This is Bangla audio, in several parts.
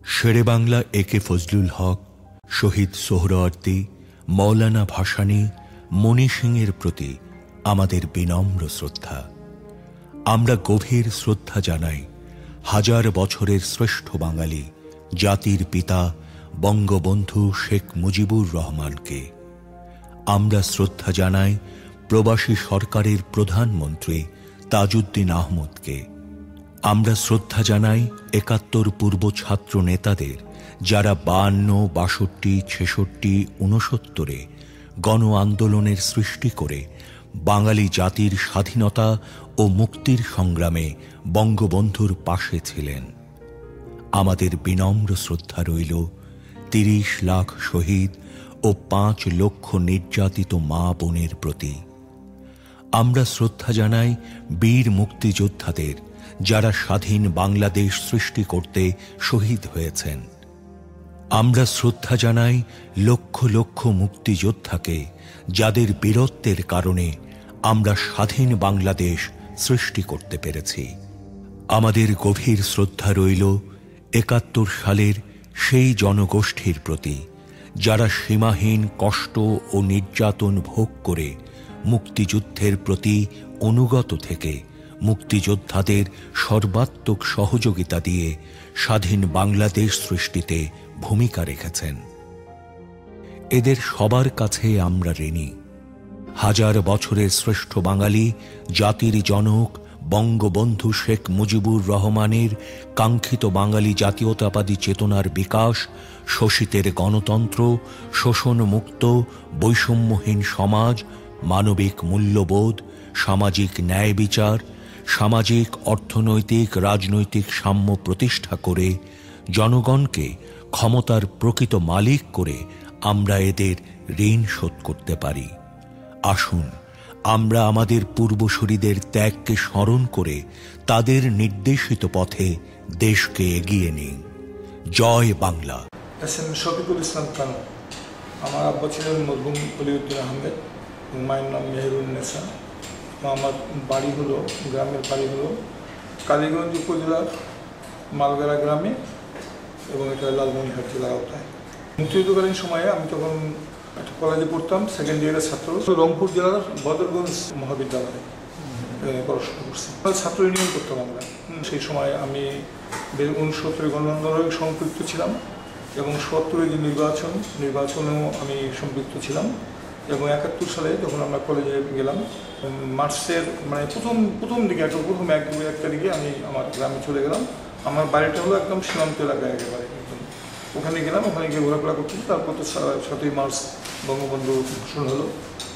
শেরে বাংলা একে ফজলুল হক, শহীদ সোহরাওয়ার্দী, মৌলানা ভাসানী, মণি সিংয়ের প্রতি আমাদের বিনম্র শ্রদ্ধা। আমরা গভীর শ্রদ্ধা জানাই হাজার বছরের শ্রেষ্ঠ বাঙালি জাতির পিতা বঙ্গবন্ধু শেখ মুজিবুর রহমানকে। আমরা শ্রদ্ধা জানাই প্রবাসী সরকারের প্রধানমন্ত্রী তাজউদ্দিন আহমদকে। আমরা শ্রদ্ধা জানাই ৭১ পূর্ব ছাত্র নেতাদের, যারা ৫২, ৬২, ৬৬, ৬৯ গণ আন্দোলনের সৃষ্টি করে বাঙালি জাতির স্বাধীনতা ও মুক্তির সংগ্রামে বঙ্গবন্ধুর পাশে ছিলেন। আমাদের বিনম্র শ্রদ্ধা রইল ৩০ লাখ শহীদ ও ৫ লক্ষ নির্যাতিত মা বোনের প্রতি। আমরা শ্রদ্ধা জানাই বীর মুক্তিযোদ্ধাদের, যারা স্বাধীন বাংলাদেশ সৃষ্টি করতে শহীদ হয়েছেন। আমরা শ্রদ্ধা জানাই লক্ষ লক্ষ মুক্তিযোদ্ধাকে, যাদের বীরত্বের কারণে আমরা স্বাধীন বাংলাদেশ সৃষ্টি করতে পেরেছি। আমাদের গভীর শ্রদ্ধা রইল ৭১ সালের সেই জনগোষ্ঠীর প্রতি, যারা সীমাহীন কষ্ট ও নির্যাতন ভোগ করে মুক্তিযুদ্ধের প্রতি অনুগত থেকে মুক্তিযোদ্ধাদের সর্বাত্মক সহযোগিতা দিয়ে স্বাধীন বাংলাদেশ সৃষ্টিতে ভূমিকা রেখেছেন। এদের সবার কাছে আমরা ঋণী। হাজার বছরের শ্রেষ্ঠ বাঙালি জাতির জনক বঙ্গবন্ধু শেখ মুজিবুর রহমানের কাঙ্ক্ষিত বাঙালি জাতীয়তাবাদী চেতনার বিকাশ, শোষিতের গণতন্ত্র, শোষণমুক্ত বৈষম্যহীন সমাজ, মানবিক মূল্যবোধ, সামাজিক ন্যায় বিচার, সামাজিক অর্থনৈতিক রাজনৈতিক সাম্য প্রতিষ্ঠা করে জনগণকে ক্ষমতার প্রকৃত মালিক করে আমরা এদের ঋণ শোধ করতে পারি। আসুন আমরা আমাদের পূর্বসূরীদের ত্যাগকে স্মরণ করে তাদের নির্দেশিত পথে দেশকে এগিয়ে নিই। জয় বাংলা। এস.এম. শফিকুল ইসলাম কানু। আমার আব্বা ছিলেন মরহুম অলিউদ্দিন আহমেদ, মায়ের নাম মেহেরুন্নেসা। আমার বাড়ি হলো, গ্রামের বাড়ি হলো কালীগঞ্জ উপজেলার মালগাড়া গ্রামে, এবং এটা লালমনিরহাট জেলার আওতায়। মুক্তিযুদ্ধকালীন সময়ে আমি তখন একটা কলেজে পড়তাম, সেকেন্ড ইয়ারের ছাত্র। রংপুর জেলার বদরগঞ্জ মহাবিদ্যালয়ে পড়াশোনা করছি। ছাত্র ইউনিয়ন করতাম আমরা। সেই সময় আমি ৬৯ গণ আন্দোলনে সম্পৃক্ত ছিলাম, এবং ৭০ যে নির্বাচনেও আমি সম্পৃক্ত ছিলাম। এবং ৭১ সালে যখন আমরা কলেজে গেলাম, মার্চের মানে প্রথম দিকে, প্রথম ১ তারিখে আমি আমার গ্রামে চলে গেলাম। আমার বাড়িটা হলো একদম সীমান্ত এলাকায়, একেবারে ওখানে গেলাম। ওখানে গিয়ে ঘোরাফেরা করছি। তারপর তো ৭ই মার্চ বঙ্গবন্ধু ঘোষণা হলো।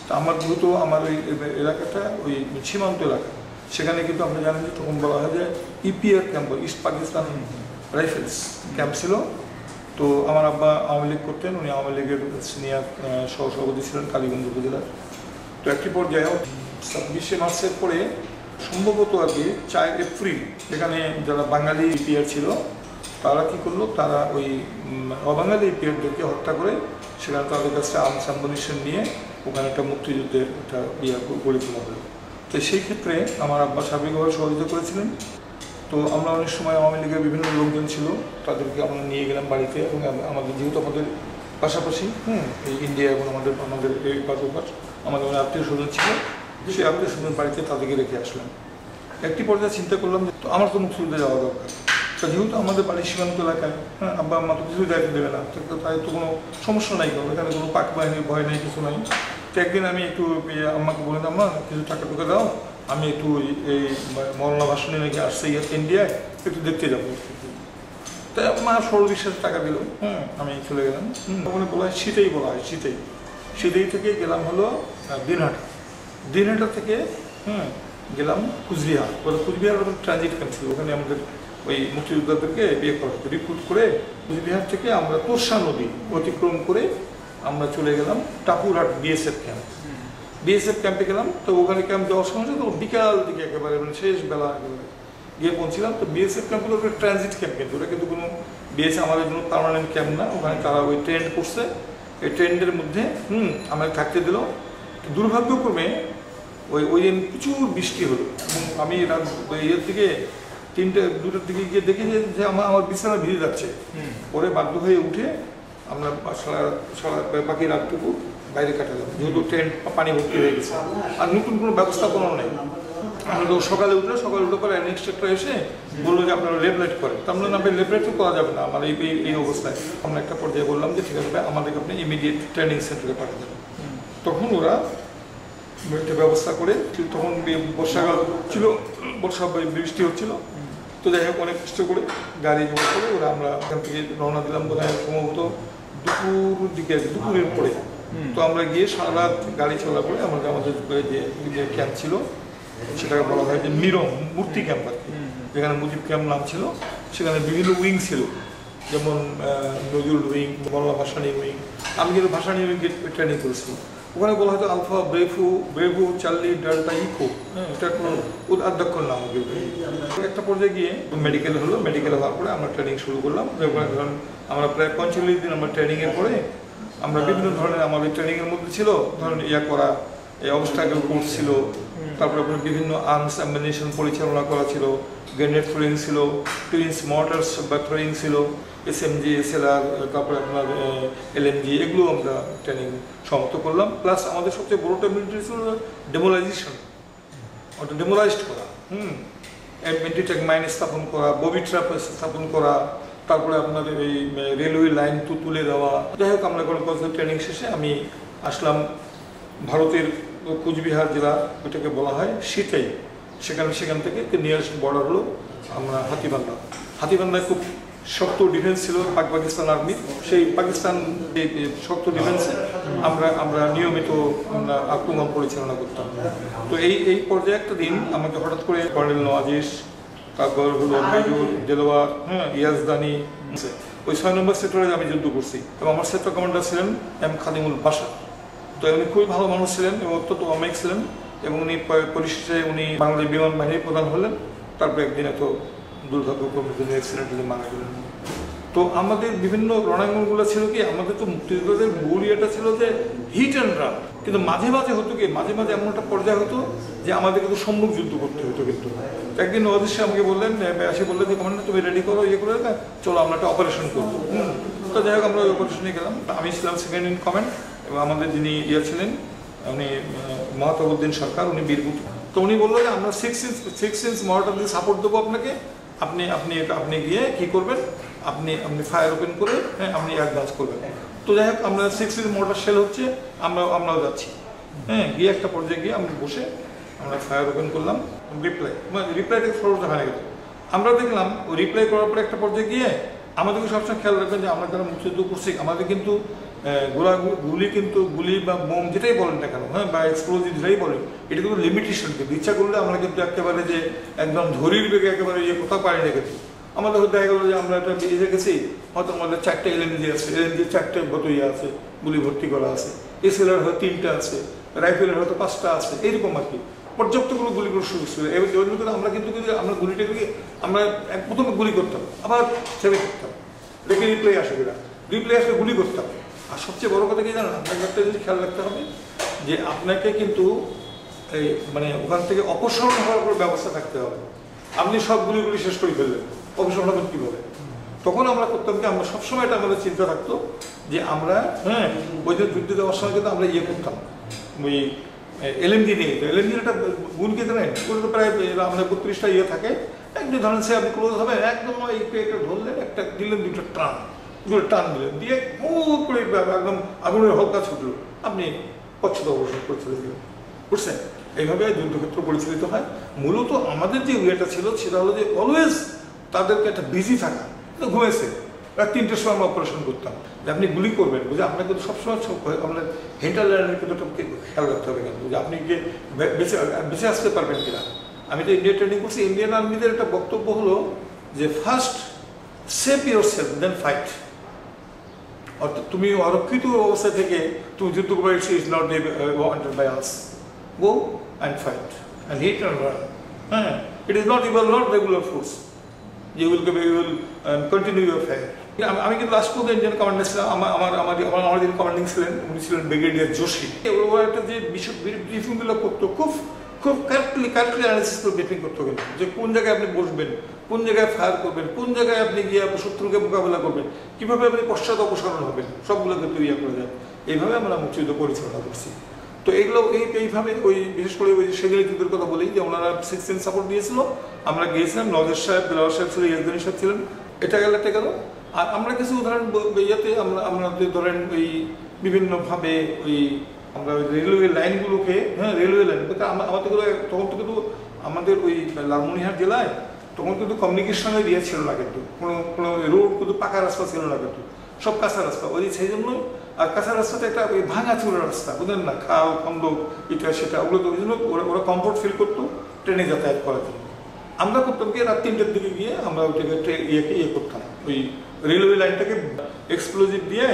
তা আমার যেহেতু আমার ওই এলাকাটা ওই সীমান্ত এলাকা, সেখানে কিন্তু আপনি জানেন যে তখন বলা হয় যে EPR camp, east Pakistan rifles camp ছিল। তো আমার আব্বা আওয়ামী লীগ করতেন, উনি আওয়ামী লীগের সিনিয়র সহসভাপতি ছিলেন কালীগঞ্জ উপজেলার। তো একটি পর্যায়ে ২৬শে মার্চের পরে সম্ভবত আর কি ৪ এপ্রিল সেখানে যারা বাঙালি ইপিআর ছিল তারা কী করলো, তারা ওই অবাঙালি ইপিআরদেরকে হত্যা করে সেখানে তাদের কাছে আর্মস অ্যামুনিশন নিয়ে ওখানে একটা মুক্তিযুদ্ধের একটা গড়ে তোলা হলো। তো সেই ক্ষেত্রে আমার আব্বা সার্বিকভাবে সহযোগিতা করেছিলেন। তো আমরা অনেক সময় আওয়ামী লীগের বিভিন্ন লোকজন ছিল, তাদেরকে আমরা নিয়ে গেলাম বাড়িতে। এবং আমাদের যেহেতু আমাদের পাশাপাশি এই ইন্ডিয়া এবং আমাদের এই পাশাপাশ আমাদের অনেক আত্মীয় স্বজন ছিল, সেই আত্মীয় স্বজন বাড়িতে তাদেরকে রেখে আসলাম। একটি পর্যায়ে চিন্তা করলাম যে তো আমার তো মুক্তিযুদ্ধে যাওয়া দরকার। তো যেহেতু আমাদের বাড়ির সীমান্ত এলাকায়, আব্বা আম্মা তো কিছুই দায়িত্ব দেবে না, তো তাই তো কোনো সমস্যা নাই, এখানে কোনো পাক বাহিনীর ভয় নেই, কিছু নাই। তো একদিন আমি একটু আম্মাকে বললাম, মা কিছু টাকা টুকা দাও, আমি একটু এই মৌলানা ভাসানী নাকি আসছে ইন্ডিয়ায়, একটু দেখতে যাবো। তাই মা সরল বিশ্বাসে টাকা দিল। আমি চলে গেলাম। ওখানে বলা হয় শীতেই, বলা হয় শীতেই থেকে গেলাম হলো দিনহাটা থেকে গেলাম কুচবিহার। কুচবিহার ট্রানজিট ক্যাম্প ছিল, ওখানে আমাদের ওই মুক্তিযোদ্ধাদেরকে বিয়ে করা হতো, রিক্রুট করে। কুচবিহার থেকে আমরা তোরসা নদী অতিক্রম করে আমরা চলে গেলাম টাপুরহাট বিএসএফ ক্যাম্পে গেলাম। তো ওখানে ক্যাম্প যাওয়ার সময় তো বিকাল দিকে একেবারে মানে শেষ বেলা একেবারে গিয়ে পৌঁছিলাম। তো বিএসএফ ক্যাম্পগুলো ট্রানজিট ক্যাম্প, কিন্তু ওটা কিন্তু কোনো বিএসএফ আমাদের জন্য পার্মানেন্ট ক্যাম্প না। ওখানে তারা ওই ট্রেন্ড করছে, এই ট্রেন্ডের মধ্যে আমাকে থাকতে দিল। দুর্ভাগ্যক্রমে ওই দিন প্রচুর বৃষ্টি হলো, এবং আমি ইয়ের দিকে দুটোর দিকে গিয়ে দেখি যে আমার বিছানা ভিজে যাচ্ছে। পরে বাধ্য হয়ে উঠে আমরা বাকি রাতটুকু বাইরে কাটালাম, যেহেতু ট্রেন পানি ভর্তি হয়ে গেছে আর নতুন কোনো ব্যবস্থাপনাও নেই। আমরা তো সকালে উঠে পরে নেক্সট একটা এসে বললো যে আপনারা লেবলাইট করেন, তো আমরা লেবলাইটও করা যাবে না আমার এই অবস্থায়। আমরা একটা পর্যায়ে বললাম যে ঠিক আছে আমাদেরকে আপনি ইমিডিয়েট ট্রেনিং সেন্টারে পাঠিয়ে দেবেন। তখন ওরা একটা ব্যবস্থা করে, তখন বর্ষাকাল ছিল, বৃষ্টি হচ্ছিল, তো যাই হোক অনেক কষ্ট করে গাড়ি জমা করে ওরা আমরা এখান থেকে রওনা দিলাম বোধহয় সম্ভবত দুপুরের পরে। তো আমরা গিয়ে সারা রাত গাড়ি চলা করে আমাদের যে ক্যাম্প ছিল সেটাকে বলা হয় যে মূর্তি ক্যাম্প আর কি, যেখানে মুজিব ক্যাম্প নাম ছিল। সেখানে বিভিন্ন উইং ছিল, যেমন নজরুল উইং, বাংলা ভাসানী উইং। আমি কিন্তু ভাসানী উইং ট্রেনিং করেছি। ওখানে বলা হয়তো আলফা, ব্রেভু, চার্লি, ডেল্টা, ইকো, এটা কোনো অধ্যক্ষর নাম। একটা পর্যায়ে গিয়ে মেডিকেল হলো, মেডিকেল হওয়ার পরে আমরা ট্রেনিং শুরু করলাম। ধরুন আমরা প্রায় 45 দিন আমরা ট্রেনিংয়ের পরে আমরা বিভিন্ন ধরনের আমাদের ট্রেনিংয়ের মধ্যে ছিল, ধরুন করা, এই অবস্টাকেল কোর্স ছিল, তারপরে আপনার বিভিন্ন আর্মস অ্যামিনেশন পরিচালনা করা ছিল, গ্রেনেড থ্রোয়িং ছিল, টুইন্স মর্টার্স বা থ্রোয়িং ছিল, SMG, SLR, তারপরে আপনার LMG, এগুলো আমরা ট্রেনিং সমাপ্ত করলাম। প্লাস আমাদের সবচেয়ে বড়টা মিলিটারি ছিল ডেমোলাইজেশন, ওটা ডেমোলাইজড করা, অ্যান্টি-ট্যাঙ্ক মাইন স্থাপন করা, ববি ট্র্যাপ স্থাপন করা, তারপরে আপনার এই রেলওয়ে লাইন তুলে দেওয়া। যাই হোক আমরা কোনো ট্রেনিং শেষে আমি আসলাম ভারতের কুচবিহার জেলা, ওইটাকে বলা হয় সিতাই। সেখান থেকে নিয়ারেস্ট বর্ডার হলো আমরা হাতিবান্ধায় খুব শক্ত ডিফেন্স ছিল পাকিস্তান আর্মির। সেই পাকিস্তান শক্ত ডিফেন্সে আমরা নিয়মিত আক্রমণ পরিচালনা করতাম। তো এই পর্যায়ে একটা দিন আমাকে হঠাৎ করে কর্নেল নওয়াজিস, তারপর হলো মেজর দেলোয়ার, ইয়াজদানি, ওই 6 নম্বর সেক্টরে আমি যুদ্ধ করছি এবং আমার সেক্টর কমান্ডার ছিলেন M খাদিমুল বাশার। তো উনি খুবই ভালো মানুষ ছিলেন এবং অত্যন্ত অমেক ছিলেন এবং উনি পরিশেষে উনি বাংলাদেশ বিমান বাহিনীর প্রধান হলেন। তারপরে একদিন এত দুর্ভাগ্যক্রমে তিনি অ্যাক্সিডেন্টে মারা গেলেন। তো আমাদের বিভিন্ন রণাঙ্গনগুলো ছিল কি, আমাদের তো মুক্তিযোদ্ধাদের মূল ইয়েটা ছিল যে হিট অ্যান্ড রান, কিন্তু মাঝে মাঝে হতো কি, মাঝে মাঝে এমন একটা পর্যায়ে হতো যে আমাদের কিন্তু সম্মুখ যুদ্ধ করতে হতো। কিন্তু একদিন অবশ্যই আমাকে বললেন, এসে বললেন যে কমান্ডার তুমি রেডি করো, করে চলো আমরা একটা অপারেশন করবো। তো যাই হোক আমরা ওই অপারেশনে গেলাম। আমি ছিলাম সেকেন্ড ইন কমান্ড এবং আমাদের যিনি ছিলেন উনি মহাতাবউদ্দিন সরকার, উনি বীরভূত। তো উনি বললো যে আমরা 6 ইঞ্চ মর্টার দিয়ে সাপোর্ট দেবো আপনাকে, আপনি গিয়ে কি করবেন, আপনি ফায়ার ওপেন করে আপনি অ্যাডভান্স করবেন। তো যাই হোক আমরা 6 ইঞ্চ মর্টার শেল হচ্ছে, আমরাও যাচ্ছি। গিয়ে একটা পর্যায়ে গিয়ে আমরা বসে আমরা ফায়ার ওপেন করলাম। রিপ্লাইটাকে সরজ হয়ে গেল। আমরা দেখলাম ওই রিপ্লাই করার পরে একটা পর্যায়ে গিয়ে আমাদেরকে সবসময় খেয়াল রাখবেন যে আমরা যারা মুক্তিযুদ্ধ করছি আমাদের কিন্তু গুলি বা বোম যেটাই বলেন না কেন, বা এক্সপ্লোজিভ যেটাই বলেন, এটা কিন্তু লিমিটেশন। কিন্তু ইচ্ছা করলে আমরা কিন্তু একেবারে যে একদম ধরির বেগে একেবারে কোথাও পারি না। কিন্তু আমাদের হয়তো দেখা গেলো যে আমরা একটা বেরিয়ে গেছি, হয়তো আমাদের 4টে LMG আছে, LMG 4টে আছে, গুলি ভর্তি করা আছে, SLR হয়তো 3টা আছে, রাইফেলের হয়তো 5টা আছে, এইরকম আর কি পর্যাপ্তগুলো গুলিগুলো শুরু ছিল। এবার আমরা কিন্তু আমরা গুলিটাকে আমরা প্রথমে গুলি করতাম, আবার ছেড়ে করতাম, রেখে রিপ্লাই আসলে গুলি করতাম। আর সবচেয়ে বড় কথা কি জানেন, আপনাকে একটা জিনিস খেয়াল রাখতে হবে যে আপনাকে কিন্তু এই ওখান থেকে অপসারণ হওয়ার কোনো ব্যবস্থা থাকতে হবে। আপনি সব গুলিগুলি শেষ করে ফেললেন, অপসারণ হবেন কীভাবে? তখন আমরা করতাম কি, আমরা সবসময় এটা আমাদের চিন্তা থাকতো যে আমরা ওই যে যুদ্ধ দেওয়ার সময় কিন্তু আমরা করতাম ওই LMG নিয়ে। তো LMG একটা গুণ কি জানেন, ওটা তো প্রায় আমাদের 32টা থাকে। একদিন ধরেন সে আপনি ক্লোজ হবে, একদম একটা ধরলেন, একটা দিলেন, দুটো টান দিলেন, দিয়ে মুখ করে একদম আগুনের হলকা ছুটলো, আপনি পশ্চাৎ অবসর করে চলে দিলেন। বুঝছেন? এইভাবে যুদ্ধক্ষেত্র পরিচালিত হয়। মূলত আমাদের যে ইয়েটা ছিল সেটা হলো যে অলওয়েজ তাদেরকে একটা বিজি থাকা। ঘুমেছে রাত 3টের সময় আমরা অপারেশন করতাম যে আপনি গুলি করবেন, বুঝে আপনাকে তো সবসময় আপনার হেন্টারল্যান্ডের কিন্তু খেয়াল রাখতে হবে, কিন্তু যে আপনি গিয়ে বেঁচে আসতে পারবেন কিনা। আমি তো ইন্ডিয়া ট্রেনিং করছি, ইন্ডিয়ান আর্মিদের একটা বক্তব্য হলো যে first save yourself then fight. অর্থাৎ তুমি অরক্ষিত অবস্থা থেকে তুমি যুদ্ধ করবে, is not wanted by us, go and fight and hit and run. It is not regular force, you will continue your fair. আমি কিন্তু লাস্ট পর্যন্ত ইন্ডিয়ান কমান্ডার ছিলাম। আমার যিনি কমান্ডিং ছিলেন উনি ছিলেন ব্রিগেডিয়ার জোশী। ওরা একটা যে ব্রিফিংগুলো করতো খুব কারেক্টলি অ্যানালিসিস করে ব্রিফিং করতে গেল যে কোন জায়গায় আপনি বসবেন, কোন জায়গায় ফায়ার করবেন, কোন জায়গায় আপনি গিয়ে শত্রুকে মোকাবেলা করবেন, কিভাবে আপনি পশ্চাৎ অপসারণ হবেন, সবগুলোকে তৈরি করা যায়। এইভাবে আমরা মুক্তিযুদ্ধ পরিচালনা করছি। তো এগুলো এইভাবে ওই বিশেষ করে ওই সেগুলি যুদ্ধের কথা বলি যে ওনারা 16 সাপোর্ট দিয়েছিল, আমরা গিয়েছিলাম, নজর সাহেব, দিলাওয়ার সাহেব ছিল, ইয়াজদানি সাহেব ছিলেন, এটা গেল। আর আমরা কিছু উদাহরণ ইয়েতে আমরা ধরেন ওই বিভিন্নভাবে ওই আমরা ওই রেলওয়ে লাইনগুলোকে, হ্যাঁ রেলওয়ে লাইন আমাদের তখন তো কিন্তু আমাদের ওই লালমনিরহাট জেলায় তখন কিন্তু কমিউনিকেশনের ইয়ে ছিল না, কিন্তু কোনো রোড কিন্তু পাকা রাস্তা ছিল না, কিন্তু সব কাঁচা রাস্তা। ওই সেই জন্যই, আর কাঁচা রাস্তাতে একটা ওই ভাঙা চুরা রাস্তা, বুঝলেন না, খাল খন্দ এটা সেটা, ওগুলো তো ওই জন্য ওরা কমফোর্ট ফিল করতো ট্রেনে যাতায়াত করার জন্য। আমরা করতাম কি রাত 3টার দিকে গিয়ে আমরা ওইটাকে ইয়ে করতাম, ওই রেলওয়ে লাইনটাকে এক্সপ্লোজিভ দিয়ে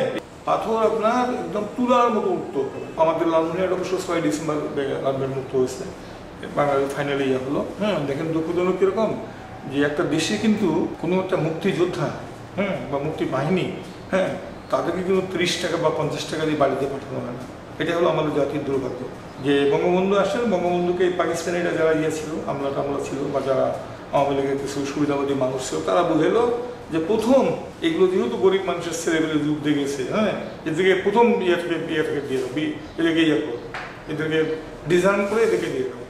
পাথর আপনার একদম তুলার মতো উঠতো। আমাদের লালমনিরহাট অবশ্য 6 ডিসেম্বর লালমনিরহাট মুক্ত হয়েছে, বাঙালি ফাইনালি ইয়ে হলো। হ্যাঁ, দেখেন দুঃখজনক কিরকম যে একটা দেশে কিন্তু কোনো একটা মুক্তিযোদ্ধা, হ্যাঁ, বা মুক্তি বাহিনী, হ্যাঁ, তাদেরকে কিন্তু 30 টাকা বা 50 টাকা দিয়ে বাড়িতে পাঠানো হয় না। এটা হলো আমাদের জাতির দুর্ভাগ্য যে বঙ্গবন্ধু আসেন, বঙ্গবন্ধুকে পাকিস্তানিরা যারা ইয়ে ছিল, আমলা ছিল, বা যারা আওয়ামী লীগের কিছু সুবিধাবাদী মানুষ ছিল, তারা বুঝেলো যে প্রথম এগুলো যেহেতু গরিব মানুষের ছেলেবেলে যুদ্ধে গেছে, হ্যাঁ, এদেরকে প্রথম ইয়ে থেকে দিয়ে দেবো, এদেরকে ইয়ে করো, এদেরকে ডিজাইন করে এদেরকে দিয়ে দেবো,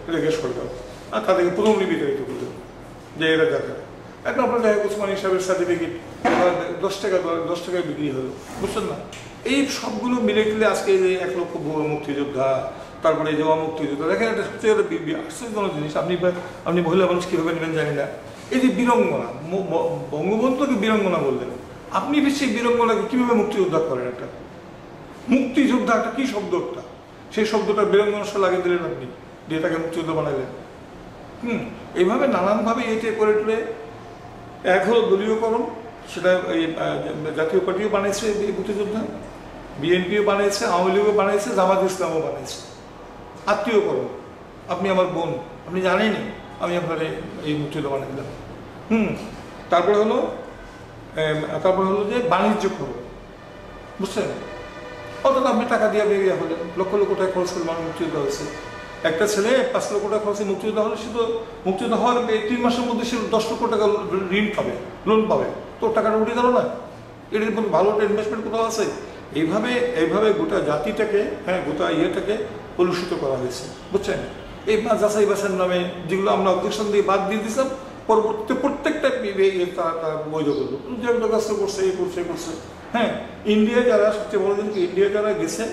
এদেরকে সরে দাও, আর তাদেরকে প্রথম বিতাড়িত করে দেবো যে এরা দেখা। এখন আপনার দেখা ওসমান সাহেবের সার্টিফিকেট 10 টাকায় বিক্রি হলো, বুঝছেন না? এই সবগুলো মিলে গেলে আজকে যে 1 লক্ষ মুক্তিযোদ্ধা, তারপরে এই যে মুক্তিযোদ্ধা, দেখেন এটা সবচেয়ে আশ্চর্যজনক জিনিস। আপনি মহিলা মানুষ কীভাবে নেবেন জানি না, এই যে বীরঙ্গনা, বঙ্গবন্ধুকে বীরঙ্গনা বললেন, আপনি বেশি বীরঙ্গনাকে কীভাবে মুক্তিযোদ্ধা করেন? একটা মুক্তিযোদ্ধা একটা কী শব্দ, একটা সেই শব্দটা বীরঙ্গনার সাথে লাগিয়ে দিলেন আপনি, দিয়ে তাকে মুক্তিযোদ্ধা বানাইলেন। এইভাবে নানানভাবে এতে করে তুলে এক হলো দলীয়করণ, সেটা এই জাতীয় পার্টিও বানিয়েছে এই মুক্তিযোদ্ধা, বিএনপিও বানিয়েছে, আওয়ামী লীগও বানিয়েছে, জামাত ইসলামও বানিয়েছে। আত্মীয়করণ, আপনি আমার বোন, আপনি জানেনই, আমি আপনার এই মুক্তিযোদ্ধা বানিয়ে দিলাম। তারপরে হলো যে বাণিজ্যকরণ, বুঝছেন? অর্থাৎ আপনি টাকা দিয়ে বেরিয়ে হলেন, লক্ষ লক্ষ টাকা খরচ করে মানুষ মুক্তিযোদ্ধা হয়েছে। একটা ছেলে 5 লক্ষ টাকা খরচে মুক্তিযোদ্ধা হলে সে তো মুক্তিযোদ্ধা হওয়ার 3 মাসের মধ্যে সে 10 লক্ষ টাকা ঋণ পাবে, লোন পাবে, তোর টাকাটা উঠে গেল না? এটার ভালো একটা ইনভেস্টমেন্ট কোথাও আছে? এইভাবে গোটা জাতিটাকে, হ্যাঁ, গোটা ইয়েটাকে কলুষিত করা হয়েছে, বুঝছেন? এই যাচাই বাছাইয়ের নামে যেগুলো আমরা অবজেকশন দিয়ে বাদ দিয়ে দিয়েছিলাম, পরবর্তীতে প্রত্যেকটা তারা বৈধ করলো, যেগুলো কাজ করছে, এই করছে। হ্যাঁ, ইন্ডিয়া যারা, সবচেয়ে বড় দিন ইন্ডিয়া যারা গেছে,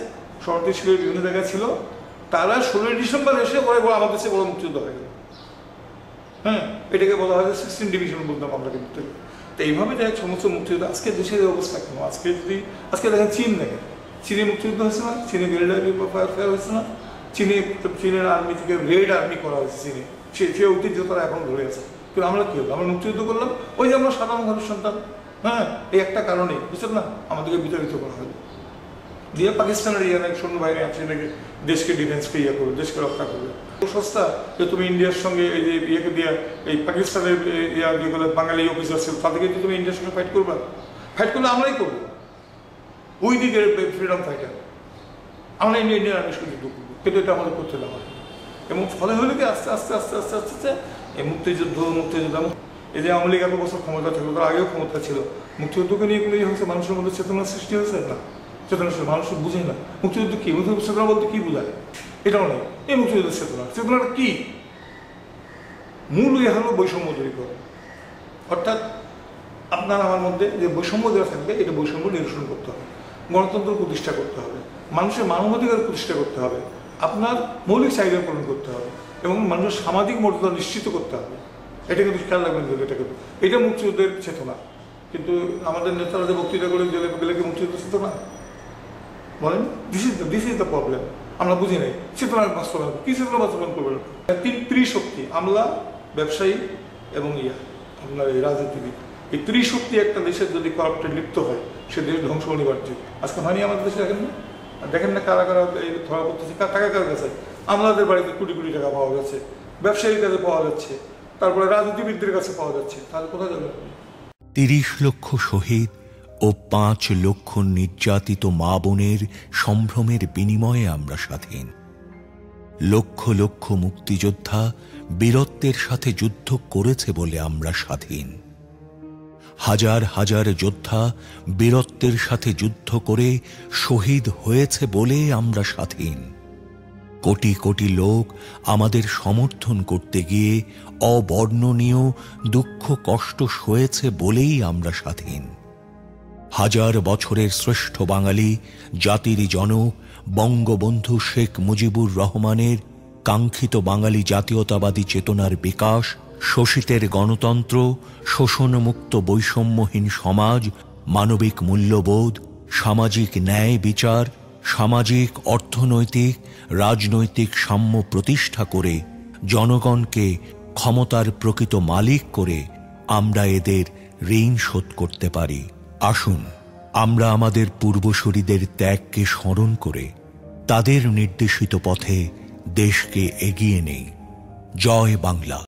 শরণার্থী শিবির বিভিন্ন জায়গায় ছিল, তারা 16 ডিসেম্বর এসে আমাদের দেশে বড় মুক্তিযুদ্ধ হয়ে গেল। হ্যাঁ, এটাকে বলা হয় 16 ডিভিশন বলতাম আমরা কিন্তু। তো এইভাবে দেখ সমস্ত মুক্তিযুদ্ধ আজকে দেশের অবস্থা কেন? আজকে দেখেন চীন, দেখেন চীনে মুক্তিযুদ্ধ হয়েছে না, চীনে গেরিলা ফায়ার হয়েছে না, চীনের আর্মি থেকে রেড আর্মি করা হয়েছে চীনে, সে ঐতিহ্য তারা এখন ধরে আছে। কিন্তু আমরা কি হলো? আমরা মুক্তিযুদ্ধ করলাম, ওই যে আমরা সাধারণ ঘরের সন্তান, হ্যাঁ, এই একটা কারণেই, বুঝছেন না, আমাদেরকে বিতাড়িত করা হলো, দিয়ে পাকিস্তানের সৈন্যবাহিনী আছে নাকি দেশকে ডিফেন্সকে ইয়ে করবে, দেশকে রক্ষা করবে। সস্তা যে তুমি ইন্ডিয়ার সঙ্গে এই যে ইয়েকে দিয়ে, এই পাকিস্তানের যেগুলো বাঙালি অফিসার ছিল তাদেরকে দিয়ে তুমি ইন্ডিয়ার সঙ্গে ফাইট করবা? ফাইট করলে আমরাই করবো, উই দি ফ্রিডম ফাইটার, আমরা ইন্ডিয়ান আর্মির সঙ্গে যুদ্ধ করবো, কিন্তু এটা আমাদের করতে দেওয়া হয়। এবং ফলে হলে কি আস্তে আস্তে এই মুক্তিযুদ্ধ এই যে আওয়ামী লীগ এত বছর ক্ষমতা ছিল, তার আগেও ক্ষমতা ছিল, মুক্তিযুদ্ধকে নিয়ে কোনো ইয়ে হয়েছে, মানুষের মধ্যে চেতনার সৃষ্টি হয়েছে না, চেতনা মানুষ বুঝে না। মুক্তিযুদ্ধ কি? মুক্তিযুদ্ধ চেতনা বলতে কি বোঝায়? এটাও নেই। এই মুক্তিযুদ্ধের চেতনাটা কি? মূল ইয়ে হলো বৈষম্য দূরীকরণ, অর্থাৎ আপনার আমার মধ্যে যে বৈষম্য দেওয়া থাকবে, এটা বৈষম্য নিরসন করতে হবে, গণতন্ত্র প্রতিষ্ঠা করতে হবে, মানুষের মানবাধিকার প্রতিষ্ঠা করতে হবে, আপনার মৌলিক চাহিদা পূরণ করতে হবে, এবং মানুষের সামাজিক মর্যাদা নিশ্চিত করতে হবে। এটা কিন্তু খেয়াল রাখবেন, এটা মুক্তিযুদ্ধের চেতনা। কিন্তু আমাদের নেতারা যে বক্তৃতা করে গেলে কি মুক্তিযুদ্ধ চেতনা? বলেন, দিস ইজ দ্য প্রবলেম। আমরা বুঝি নাই চেতনার বাস্তবায়ন কি, চেতনা বাস্তবায়ন করবেন? 3 ত্রিশক্তি, আমলা, ব্যবসায়ী এবং আপনার এই রাজনীতিবিদ, এই ত্রিশক্তি একটা দেশের যদি করাপ্টে লিপ্ত হয়, সে দেশ ধ্বংস অনিবার্য। আজকে হয়নি আমাদের দেশে, দেখেন না কারা এই ধরা পড়তেছে, টাকা কার কাছে? আমলাদের বাড়িতে কোটি কোটি টাকা পাওয়া গেছে, ব্যবসায়ীর কাছে পাওয়া যাচ্ছে, তারপরে রাজনীতিবিদদের কাছে পাওয়া যাচ্ছে, তাহলে কোথায় যাবে? 30 লক্ষ শহীদ ও 5 লক্ষ নির্যাতিত মা বোনের সম্ভ্রমের বিনিময়ে আমরা স্বাধীন। লক্ষ লক্ষ মুক্তিযোদ্ধা বীরত্বের সাথে যুদ্ধ করেছে বলে আমরা স্বাধীন। হাজার হাজার যোদ্ধা বীরত্বের সাথে যুদ্ধ করে শহীদ হয়েছে বলে আমরা স্বাধীন। কোটি কোটি লোক আমাদের সমর্থন করতে গিয়ে অবর্ণনীয় দুঃখ কষ্ট সয়েছে বলেই আমরা স্বাধীন। হাজার বছরের শ্রেষ্ঠ বাঙালি জাতির জনক বঙ্গবন্ধু শেখ মুজিবুর রহমানের কাঙ্ক্ষিত বাঙালি জাতীয়তাবাদী চেতনার বিকাশ, শোষিতের গণতন্ত্র, শোষণমুক্ত বৈষম্যহীন সমাজ, মানবিক মূল্যবোধ, সামাজিক ন্যায় বিচার, সামাজিক অর্থনৈতিক রাজনৈতিক সাম্য প্রতিষ্ঠা করে জনগণকে ক্ষমতার প্রকৃত মালিক করে আমরা এদের ঋণ শোধ করতে পারি। আসুন আমরা আমাদের পূর্বসূরীদের ত্যাগকে স্মরণ করে তাদের নির্দেশিত পথে দেশকে এগিয়ে নেই। জয় বাংলা।